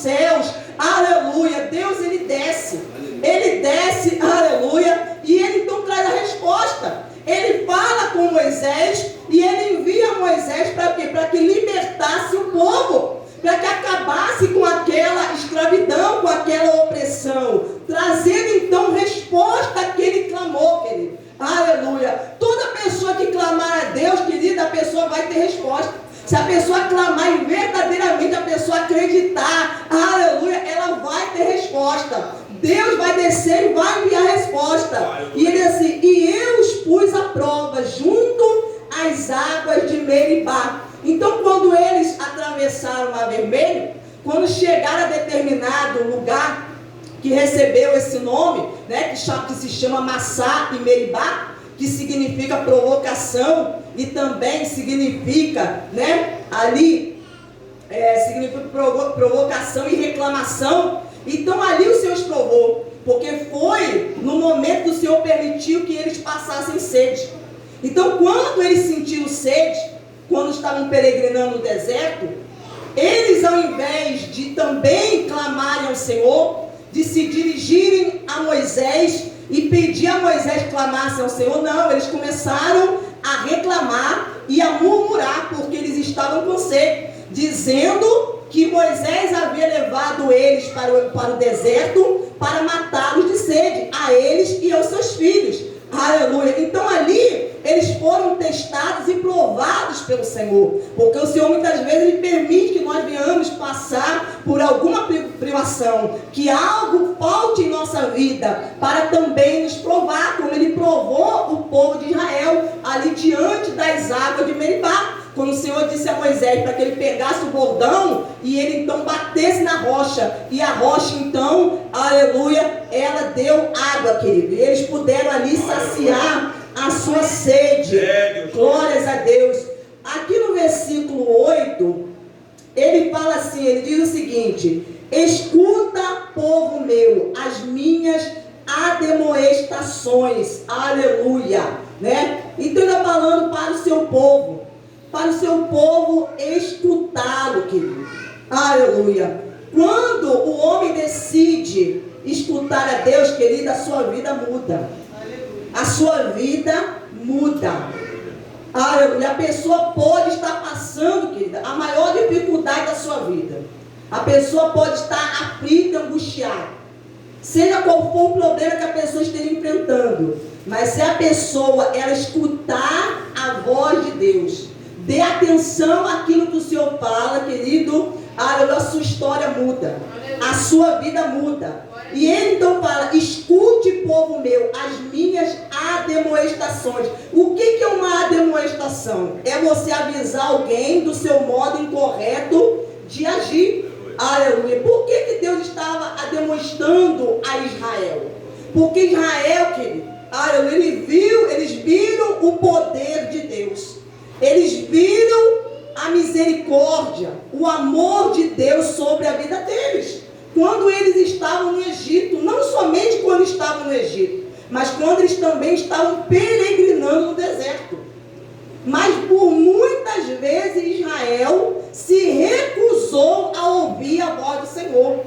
céus, aleluia, Deus ele desce, aleluia, e ele então traz a resposta. Ele fala com Moisés e ele envia Moisés para quê? Para que libertasse o povo, para que acabasse com aquela escravidão, com aquela opressão, trazendo então resposta àquele clamor, querido. Aleluia. Toda pessoa que clamar a Deus, querida, a pessoa vai ter resposta. Se a pessoa clamar e verdadeiramente a pessoa acreditar, aleluia, ela vai ter resposta. Deus vai descer e vai enviar a resposta. E ele diz assim: e eu os pus à prova junto às águas de Meribá. Então, quando eles atravessaram o Mar Vermelho, quando chegaram a determinado lugar que recebeu esse nome, né, que se chama Massá e Meribá, que significa provocação e também significa, né, ali, significa provocação e reclamação. Então ali o Senhor os provou, porque foi no momento que o Senhor permitiu que eles passassem sede. Então quando eles sentiram sede, quando estavam peregrinando no deserto, eles, ao invés de também clamarem ao Senhor, de se dirigirem a Moisés e pedir a Moisés que clamasse ao Senhor, não, eles começaram a reclamar e a murmurar, porque eles estavam com sede, dizendo que Moisés havia levado eles para o deserto para matá-los de sede, a eles e aos seus filhos. Aleluia. Então ali eles foram testados e provados pelo Senhor, porque o Senhor muitas vezes ele permite que nós venhamos passar por alguma privação, que algo falte em nossa vida, para também nos provar, como ele provou o povo de Israel ali diante das águas de Meribá, quando o Senhor disse a Moisés para que ele pegasse o bordão e ele então batesse na rocha, e a rocha então, aleluia, ela deu água, querido, e eles puderam ali saciar a sua sede. Glórias a Deus. Aqui no versículo 8, ele fala assim, ele diz o seguinte: escuta, povo meu, as minhas admoestações. Aleluia, né? Então ele está falando para o seu povo escutá-lo, querido. Aleluia. Quando o homem decide escutar a Deus, querido, a sua vida muda. A sua vida muda. Aleluia. A pessoa pode estar passando, querida, a maior dificuldade da sua vida. A pessoa pode estar aflita, angustiada, seja qual for o problema que a pessoa esteja enfrentando. Mas se a pessoa, ela escutar a voz de Deus, dê atenção àquilo que o Senhor fala, querido, a sua história muda, a sua vida muda. E ele então fala: escute, povo meu, as minhas admoestações. O que é uma admoestação? É você avisar alguém do seu modo incorreto de agir. Aleluia. Por que Deus estava admoestando a Israel? Porque Israel, querido, eles viram o poder de Deus. Eles viram a misericórdia, o amor de Deus sobre a vida deles. Quando eles estavam no Egito, não somente quando estavam no Egito, mas quando eles também estavam peregrinando no deserto. Mas por muitas vezes Israel se recusou a ouvir a voz do Senhor.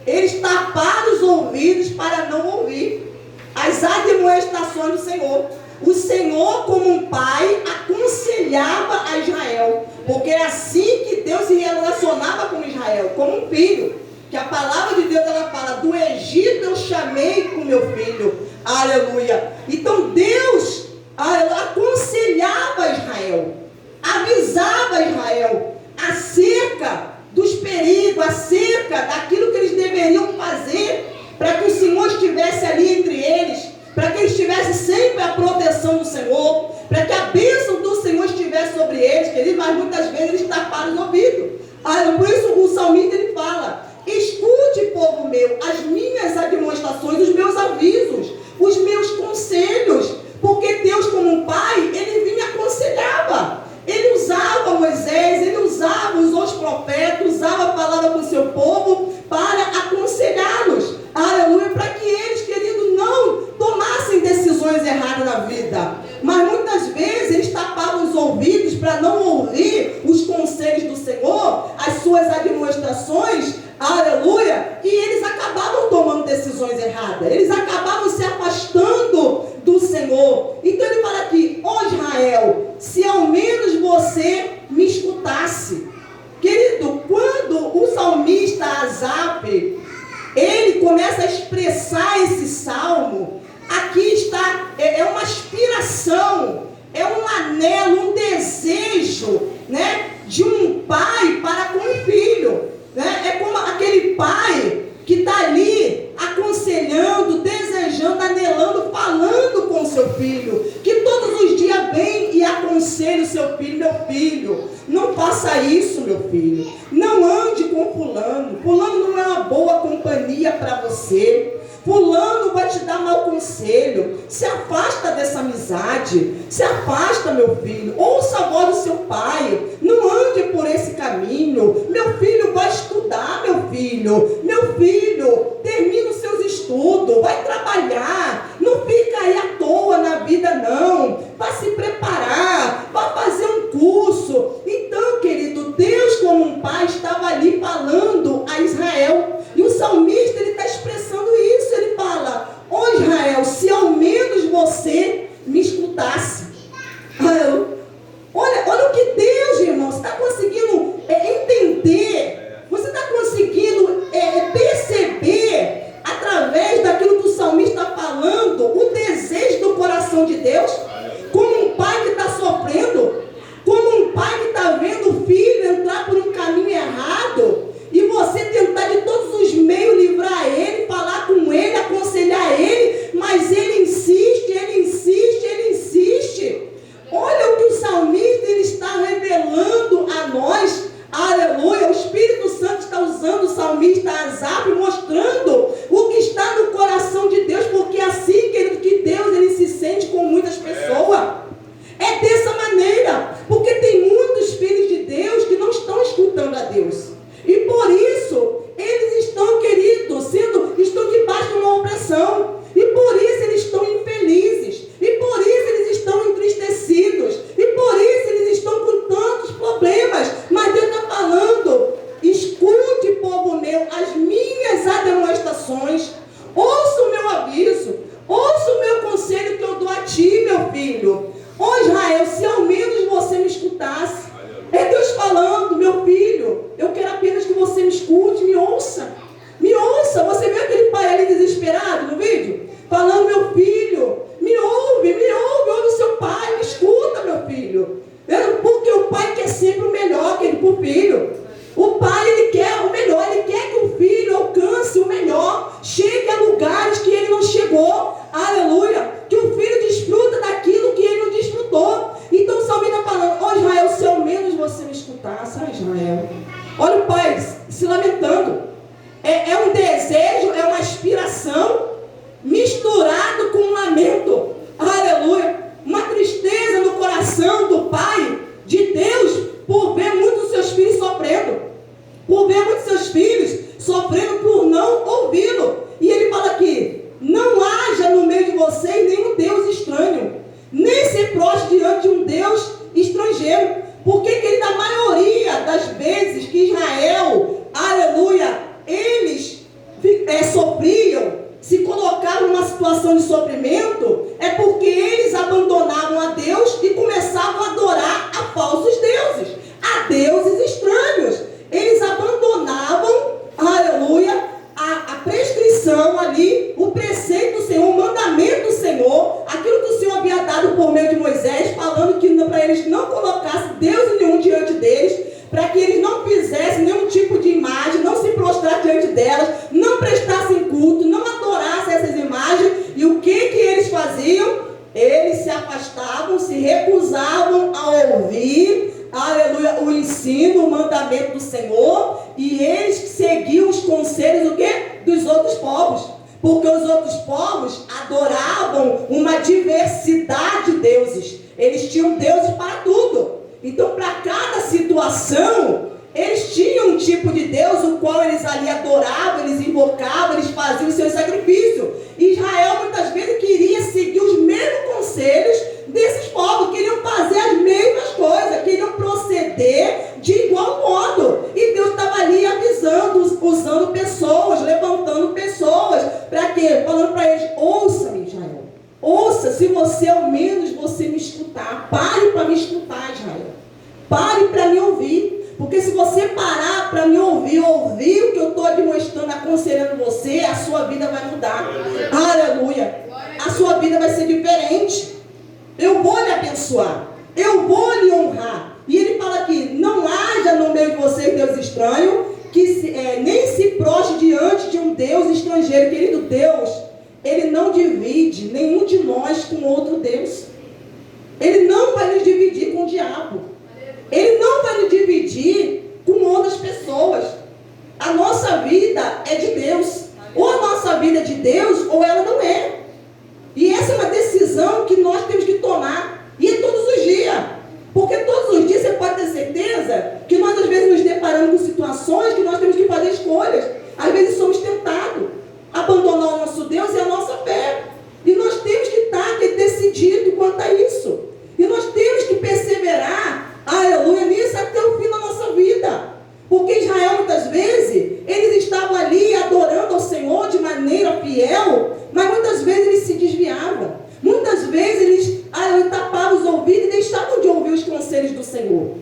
Eles taparam os ouvidos para não ouvir as admoestações do Senhor. O Senhor, como um pai, aconselhava a Israel, porque é assim que Deus se relacionava com Israel, como um filho. Que a palavra de Deus, ela fala: do Egito eu chamei com meu filho. Aleluia. Então Deus aconselhava Israel, avisava Israel acerca dos perigos, acerca daquilo que eles deveriam fazer para que o Senhor estivesse ali entre eles, para que eles tivessem sempre a proteção do Senhor, para que a bênção do Senhor estivesse sobre eles, queridos, mas muitas vezes eles taparam os ouvidos. Por isso o salmista ele fala: escute, povo meu, as minhas admoestações, os meus avisos, os meus conselhos, porque Deus, como um pai, ele vinha e aconselhava. Ele usava Moisés, ele usou os profetas, usava a palavra com o seu povo para aconselhá-los. Aleluia, para que eles, queridos, não tomassem decisões erradas na vida. Mas muitas vezes eles tapavam os ouvidos para não ouvir os conselhos do Senhor, as suas admoestações, aleluia, salmista Asaf, ele começa a expressar esse salmo. Aqui está, é uma aspiração, é um anelo, um desejo, né, de um pai para com o filho, né? É como aquele pai que está ali aconselhando, desejando, anelando, falando com o seu filho, que todos os dias vem e aconselha o seu filho: meu filho, não faça isso, meu filho, não ande com fulano, fulano não é uma boa companhia para você, fulano vai te dar mau conselho, se afasta dessa amizade, se afasta, meu filho, ouça a voz do seu pai, não ande por esse caminho, meu filho, vai estudar, meu filho, termina os seus estudos, vai trabalhar, não fica aí à toa na vida não, vai se preparar, vai fazer um curso. Então, querido, Deus como um pai estava ali falando a Israel, e o salmista, ele está expressando isso. Ele fala: ó Israel, se ao menos você me escutasse. Olha o que Deus, irmão, você está conseguindo entender, você está conseguindo perceber, através daquilo que o salmista está falando, o desejo do coração de Deus, como um pai que está sofrendo, como um pai que está vendo o filho entrar por um caminho errado, e você tentar de todos os meios livrar ele, falar com ele, aconselhar ele, mas ele insiste, ele insiste, ele insiste. Olha o que o salmista ele está revelando a nós. Aleluia, o Espírito Santo está usando o salmista Asaf, mostrando o que está no coração de Deus, porque é assim, querido, que Deus ele se sente com muitas pessoas. É dessa maneira, porque tem muitos filhos de Deus que não estão escutando a Deus. E por isso, eles estão, queridos, estão debaixo de uma opressão. E por isso eles estão infelizes. E por isso eles estão entristecidos. E por isso eles estão com tantos problemas. Mas Deus está falando: escute, povo meu, as minhas admoestações. Ouça o meu aviso. Ouça o meu conselho que eu dou a ti, meu filho. Ó Israel, se ao menos você me escutasse. É Deus falando: meu filho, eu quero apenas que você me escute, me ouça. Me ouça. Você viu aquele pai ali desesperado no vídeo? Falando: meu filho, me ouve o seu pai, me escuta, meu filho. Porque o pai quer sempre o melhor, querido, para o filho. O pai, ele quer o melhor, ele quer que o filho alcance o melhor, chegue a lugares que ele não chegou, aleluia, que o filho desfruta daquilo que ele não desfrutou. Então o salmista está falando: ó Israel, se ao menos você me escutasse. Israel, olha o pai se lamentando, é um desejo, é uma aspiração misturado com um lamento, aleluia, uma tristeza no coração do pai de Deus, por ver muitos seus filhos sofrendo, por não ouvi-lo. E ele fala aqui: não haja no meio de vocês nenhum Deus estranho, nem se prostre diante de um Deus estrangeiro. Porque, querida, a maioria das vezes que Israel, aleluia, eles sofriam, se colocavam numa situação de sofrimento, é porque eles abandonavam a Deus e começavam a adorar a falsos deuses, a deuses estranhos. Eles abandonavam, aleluia, a prescrição ali, o preceito do Senhor, o mandamento do Senhor, aquilo que o Senhor havia dado por meio de Moisés, falando que para eles não colocassem Deus nenhum diante deles, para que eles não fizessem nenhum tipo de imagem, não se prostrassem diante delas, não prestassem culto, não adorassem essas imagens. E o que eles faziam? Eles se afastavam, se recusavam a ouvir, aleluia, o ensino, o mandamento do Senhor, e eles seguiam os conselhos do quê? Dos outros povos. Porque os outros povos adoravam uma diversidade de deuses. Eles tinham deuses para tudo. Então, para cada situação, eles tinham um tipo de Deus, o qual eles ali adoravam, eles invocavam, eles faziam os seus sacrifícios. Israel, muitas vezes, queria seguir os mesmos conselhos desses povos, queriam fazer as mesmas coisas, queriam proceder de igual modo. E Deus estava ali avisando, usando pessoas, levantando pessoas, para quê? Falando para eles: ouça-me, Israel. Ouça, se você ao menos você me escutar. Pare para me escutar, Israel. Pare para me ouvir. Porque se você parar para me ouvir, ouvir aconselhando você, a sua vida vai mudar. Aleluia. A sua vida vai ser diferente. Eu vou lhe abençoar. Eu vou lhe honrar. E ele fala aqui, não haja no meio de vocês Deus estranho, que nem se prostre diante de um Deus estrangeiro. Querido, Deus, ele não divide nenhum de nós com outro Deus. Ele não vai nos dividir com o diabo. Ele não vai nos dividir com outras pessoas. A nossa vida é de Deus. Ou a nossa vida é de Deus, ou ela não é. E essa é uma decisão que nós temos que tomar. E é todos os dias. Porque todos os dias você pode ter certeza que nós às vezes nos deparamos com situações que nós temos que fazer escolhas. Às vezes somos tentados a abandonar o nosso Deus e a nossa fé. E nós temos que estar decididos quanto a isso. E nós temos que perseverar, aleluia, nisso até o fim da nossa vida. Porque Israel, muitas vezes, eles estavam ali adorando ao Senhor de maneira fiel, mas muitas vezes eles se desviavam. Muitas vezes eles tapavam os ouvidos e deixavam de ouvir os conselhos do Senhor.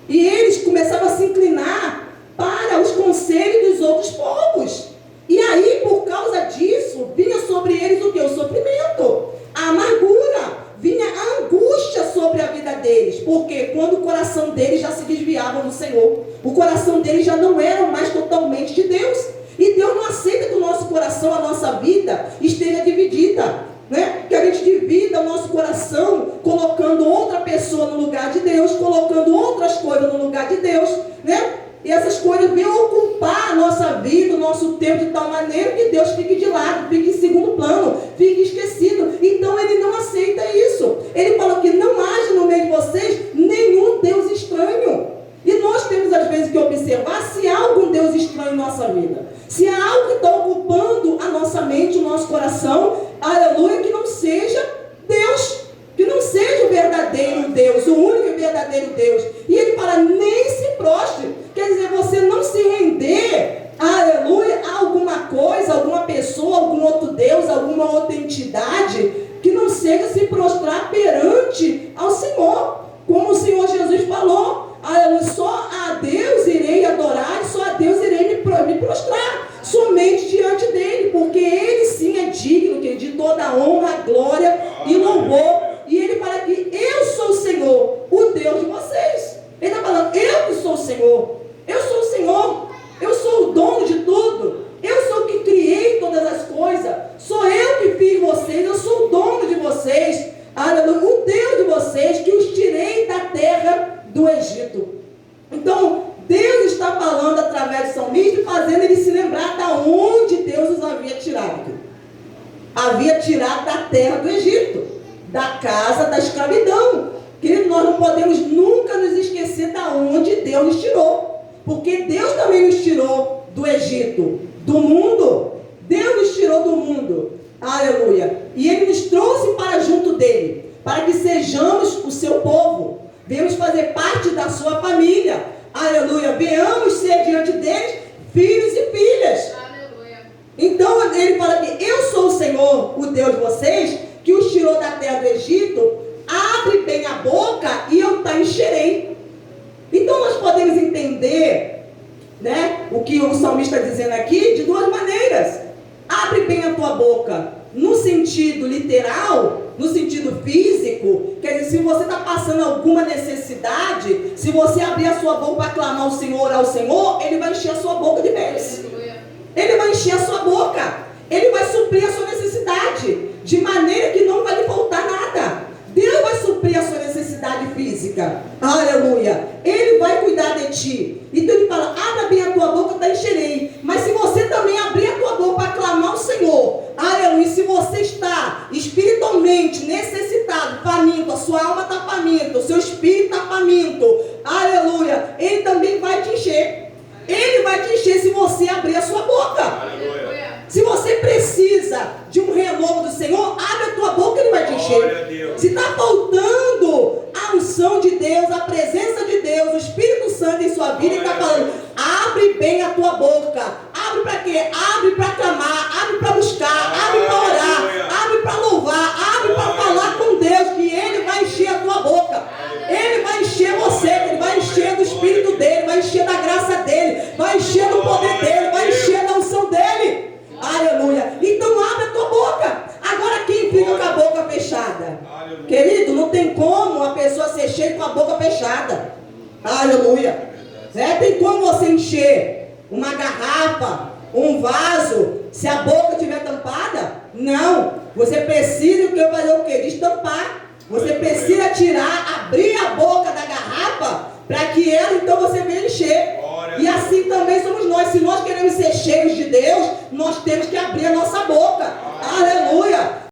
E eles começavam a se inclinar para os conselhos dos outros povos. E aí, por causa disso, vinha sobre eles o quê? O sofrimento, a amargura, vinha a angústia sobre a vida deles. Porque quando o coração deles já se desviava do Senhor, o coração deles já não era mais totalmente de Deus. E Deus não aceita que o nosso coração, a nossa vida, esteja dividida, né? Que a gente divida o nosso coração colocando outra pessoa no lugar de Deus, colocando outras coisas no lugar de Deus, né? E essas coisas vêm ocupar a nossa vida, o nosso tempo de tal maneira que Deus fique de lado, fique em segundo plano, fique esquecido. Então ele não aceita isso. Ele fala que não haja no meio de vocês nenhum Deus estranho. E nós temos às vezes que observar se há algum Deus estranho em nossa vida. Se há algo que está ocupando a nossa mente, o nosso coração, aleluia, que não seja Deus. Que não seja o verdadeiro Deus, o único e verdadeiro Deus. E ele fala, nem se prostre. Quer dizer, você não se render, aleluia, a alguma coisa, alguma pessoa, algum outro Deus, alguma outra entidade, que não seja se prostrar perante ao Senhor. Como o Senhor Jesus falou, aleluia, só a Deus irei adorar, só a Deus irei me prostrar, somente diante dele, porque ele sim é digno de toda a honra, glória e louvor. E ele fala que eu sou o Senhor, o Deus de vocês. Ele está falando, eu que sou o Senhor. Eu sou o Senhor. Eu sou o dono de tudo. Eu sou o que criei todas as coisas. Sou eu que fiz vocês. Eu sou o dono de vocês. Aleluia. O Deus de vocês que os tirei da terra do Egito. Então, Deus está falando através do salmista e fazendo ele se lembrar da onde Deus os havia tirado. Havia tirado da terra do Egito. Da casa da escravidão. Querido, nós não podemos nunca nos esquecer da onde Deus nos tirou. Porque Deus também nos tirou do Egito, do mundo. Deus nos tirou do mundo. Aleluia. E Ele nos trouxe para junto dEle, para que sejamos o seu povo. Venhamos fazer parte da sua família. Aleluia. Venhamos ser diante deles filhos e filhas. Aleluia. Então Ele fala que eu sou o Senhor, o Deus de vocês, que os tirou da terra do Egito. Abre bem a boca e eu te encherei. Então nós podemos entender, né, o que o salmista está dizendo aqui de duas maneiras. Abre bem a tua boca no sentido literal, no sentido físico. Quer dizer, se você está passando alguma necessidade, se você abrir a sua boca para clamar ao Senhor, Ele vai encher a sua boca de bens. Ele vai encher a sua boca. Ele vai suprir a sua necessidade, de maneira que não vai lhe faltar nada. Deus vai suprir a sua necessidade física. Aleluia. Ele vai cuidar de ti. Então Ele fala, abra bem a tua boca, te encherei. Mas se você também abrir a tua boca para clamar ao Senhor, aleluia, se você está espiritualmente necessitado, faminto, a sua alma está faminta, o seu espírito está faminto, aleluia, Ele também vai te encher. Ele vai te encher se você abrir a sua boca. Aleluia. Se você precisa de um renovo do Senhor, abre a tua boca, Ele vai te encher. Se está faltando a unção de Deus, a presença de Deus, o Espírito Santo em sua vida, Ele está falando, abre bem a tua boca. Abre para quê? Abre para clamar, abre para buscar, abre para orar, abre para louvar, abre para falar com Deus, que Ele vai encher a tua boca. Ele vai encher você, Ele vai encher do Espírito dEle, vai encher da graça dEle, vai encher do poder dEle, vai encher da unção dEle. cheio com a boca fechada. Aleluia. Tem como você encher uma garrafa, um vaso, se a boca estiver tampada? Não. Você precisa fazer o quê? Destampar. Você precisa tirar, abrir a boca da garrafa, para que ela, então, você venha encher. E assim também somos nós. Se nós queremos ser cheios de Deus, nós temos que abrir a nossa boca.